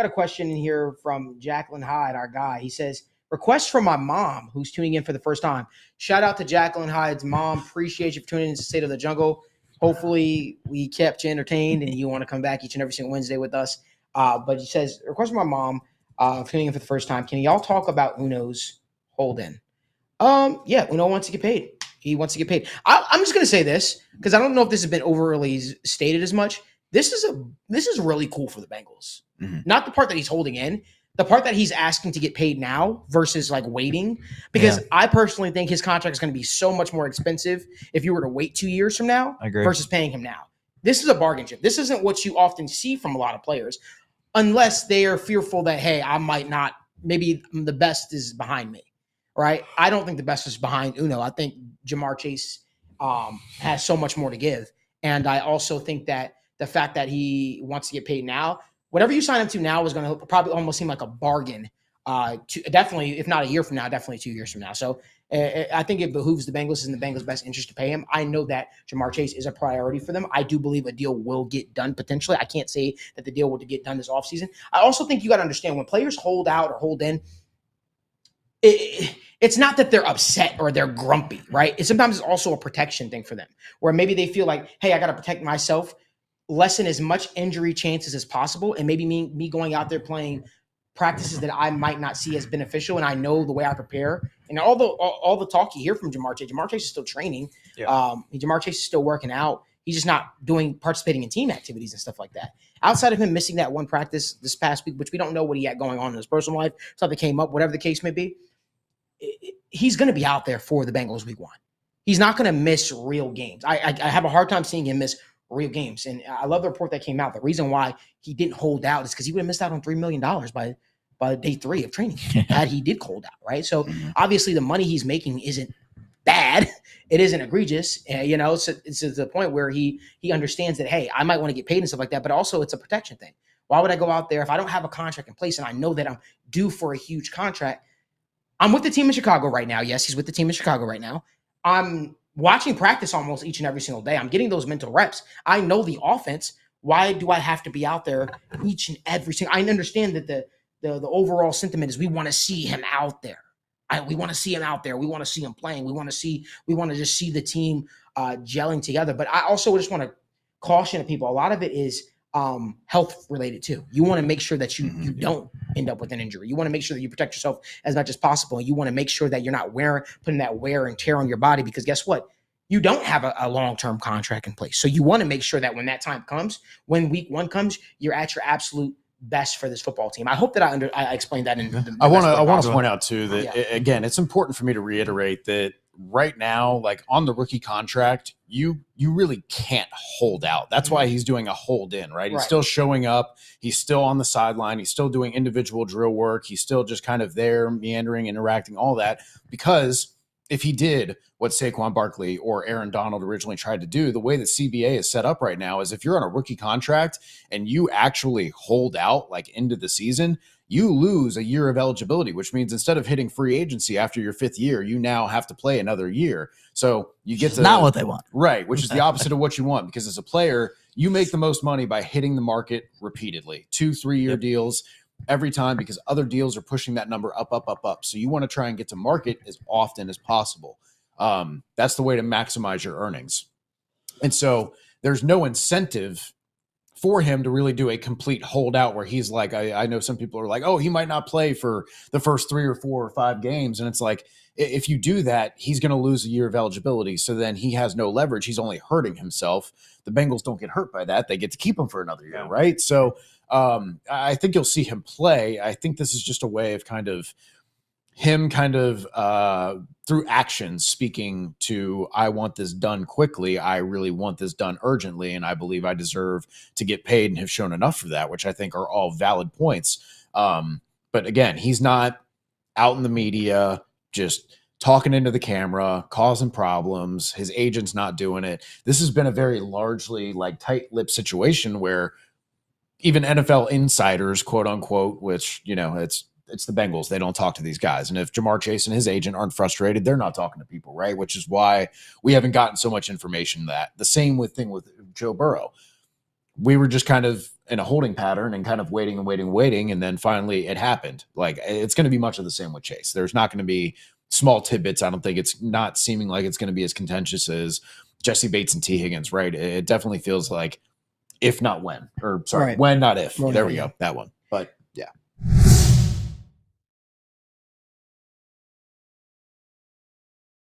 got a question in here from Jacqueline Hyde, our guy. He says, request from my mom who's tuning in for the first time. Shout out to Jacqueline Hyde's mom. Appreciate you for tuning in to State of the Jungle. Hopefully we kept you entertained and you want to come back each and every single Wednesday with us. But he says, request from my mom tuning in for the first time. Can y'all talk about Uno's hold-in? Yeah, Uno wants to get paid. He wants to get paid. I'm just going to say this because I don't know if this has been overly stated as much. This is really cool for the Bengals. Mm-hmm. Not the part that he's holding in, the part that he's asking to get paid now versus like waiting. Because I personally think his contract is going to be so much more expensive if you were to wait 2 years from now versus paying him now. This is a bargain chip. This isn't what you often see from a lot of players unless they are fearful that, hey, I might not, maybe the best is behind me. Right? I don't think the best is behind Uno. I think Jamar Chase has so much more to give. And I also think that the fact that he wants to get paid now, whatever you sign him to now is going to probably almost seem like a bargain. Definitely, if not a year from now, definitely 2 years from now. So I think it behooves the Bengals, in the Bengals' best interest to pay him. I know that Jamar Chase is a priority for them. I do believe a deal will get done potentially. I can't say that the deal will get done this offseason. I also think you got to understand when players hold out or hold in, it's not that they're upset or they're grumpy, right? Sometimes it's also a protection thing for them, where maybe they feel like, hey, I got to protect myself, lessen as much injury chances as possible, and maybe me going out there playing practices that I might not see as beneficial, and I know the way I prepare. And all the talk you hear from Jamar Chase is still training. Yeah. Jamar Chase is still working out. He's just not participating in team activities and stuff like that. Outside of him missing that one practice this past week, which we don't know what he had going on in his personal life, something came up, whatever the case may be, he's going to be out there for the Bengals week 1. He's not going to miss real games. I have a hard time seeing him miss real games. And I love the report that came out. The reason why he didn't hold out is because he would have missed out on $3 million by day 3 of training had he did hold out, right? So obviously the money he's making isn't bad. It isn't egregious. It's to the point where he understands that, hey, I might want to get paid and stuff like that, but also it's a protection thing. Why would I go out there if I don't have a contract in place and I know that I'm due for a huge contract? I'm with the team in Chicago right now. Yes, he's with the team in Chicago right now. I'm watching practice almost each and every single day. I'm getting those mental reps. I know the offense. Why do I have to be out there each and every single? I understand that the overall sentiment is we want to see him out there. We want to see him out there. We want to see him playing. We want to just see the team gelling together. But I also just want to caution people. A lot of it is health related too. You want to make sure that you don't end up with an injury. You want to make sure that you protect yourself as much as possible. And you want to make sure that you're not putting that wear and tear on your body, because guess what? You don't have a long-term contract in place. So you want to make sure that when that time comes, when week 1 comes, you're at your absolute best for this football team. I hope that I explained that in the I want to point out too that again, it's important for me to reiterate that right now, like on the rookie contract, you really can't hold out. That's why he's doing a hold in, right? He's still showing up. He's still on the sideline. He's still doing individual drill work. He's still just kind of there, meandering, interacting, all that. Because if he did what Saquon Barkley or Aaron Donald originally tried to do, the way that CBA is set up right now is if you're on a rookie contract and you actually hold out like into the season, you lose a year of eligibility, which means instead of hitting free agency after your 5th year, you now have to play another year. So you get to not what they want. Right, which is the opposite of what you want, because as a player, you make the most money by hitting the market repeatedly. 2-3 year deals every time, because other deals are pushing that number up. So you want to try and get to market as often as possible. That's the way to maximize your earnings. And so there's no incentive for him to really do a complete holdout where he's like, I know some people are like, oh, he might not play for the first 3 or 4 or 5 games. And it's like, if you do that, he's going to lose a year of eligibility. So then he has no leverage. He's only hurting himself. The Bengals don't get hurt by that. They get to keep him for another year, right? So I think you'll see him play. I think this is just a way of him through actions speaking to, I want this done quickly. I really want this done urgently. And I believe I deserve to get paid and have shown enough for that, which I think are all valid points. But again, he's not out in the media, just talking into the camera, causing problems. His agent's not doing it. This has been a very largely like tight-lipped situation where even NFL insiders, quote unquote, which, it's the Bengals. They don't talk to these guys. And if Jamar Chase and his agent aren't frustrated, they're not talking to people, right? Which is why we haven't gotten so much information that. The same thing with Joe Burrow. we were just kind of in a holding pattern and kind of waiting and waiting and waiting. And then finally it happened. Like, it's going to be much of the same with Chase. There's not going to be small tidbits. I don't think it's not seeming like it's going to be as contentious as Jesse Bates and T. Higgins, right? It definitely feels like if not when, or sorry, Right. when, not if. Right. There we go. That one. But